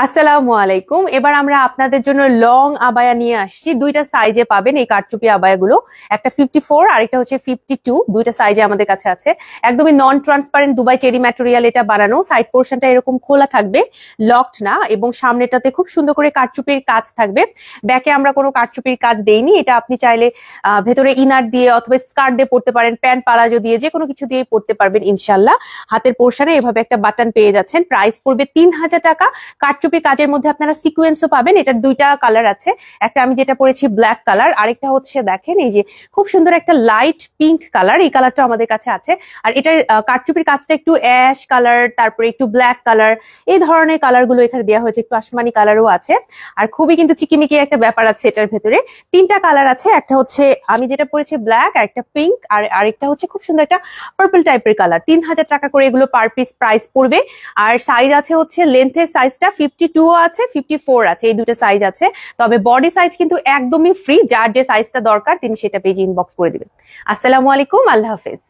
আসসালামু আলাইকুম। এবার আমরা আপনাদের জন্য লং আবায়া নিয়ে আসছি। দুইটা সাইজে পাবেন এই কারচুপি আবায়াগুলো। একটা 54 আর একটা হচ্ছে 52। দুইটা সাইজে আমাদের কাছে আছে। একদমই নন ট্রান্সপারেন্ট দুবাই চেরি ম্যাটেরিয়াল এটা বানানো। সাইড পোর্শনটা এরকম খোলা থাকবে, লকড না, এবং সামনেটাতে খুব সুন্দর করে কারচুপির কাজ থাকবে। ব্যাকে আমরা কোনো কারচুপির কাজ দেইনি। এটা আপনি চাইলে ভেতরে ইনার দিয়ে অথবা স্কার্ট দিয়ে পরতে পারেন, প্যান্ট পালাজো দিয়ে, যে কোনো কিছু দিয়ে পরতে পারবেন ইনশাল্লাহ। হাতের পোর্শনে এভাবে একটা বাটন পেয়ে যাচ্ছেন। প্রাইস পড়বে 3000 টাকা। কারচুপি কাজের মধ্যে আপনারা সিকোয়েন্সও পাবেন। এটার দুইটা কালার আছে, একটা আমি যেটা পরেছি ব্ল্যাক কালার, আরেকটা হচ্ছে দেখেন এই যে খুব সুন্দর একটা লাইট পিঙ্ক কালার, এই কালারটা আমাদের কাছে আছে। আর এটার কারচুপির কাজটা একটু অ্যাশ কালার, তারপরে একটু ব্ল্যাক কালার, এই ধরনের কালার গুলো এখানে দেওয়া হয়েছে, একটু আসমানি কালারও আছে। আর খুবই কিন্তু চিকিমিকি একটা ব্যাপার আছে এটার ভেতরে। তিনটা কালার আছে, একটা হচ্ছে আমি যেটা পরেছি ব্ল্যাক, আর একটা পিঙ্ক, আর আরেকটা হচ্ছে খুব সুন্দর একটা পার্পল টাইপের কালার। 3000 টাকা করে এগুলো পার পিস প্রাইস পড়বে। আর সাইজ আছে হচ্ছে লেন্থের সাইজটা 52 আছে, 54 আছে, এই দুটো সাইজ আছে। তবে বডি সাইজ কিন্তু একদমই ফ্রি, যার যে সাইজটা দরকার তিনি সেটা পেজে ইনবক্স করে দিবেন। আসসালামু আলাইকুম, আল্লাহ হাফেজ।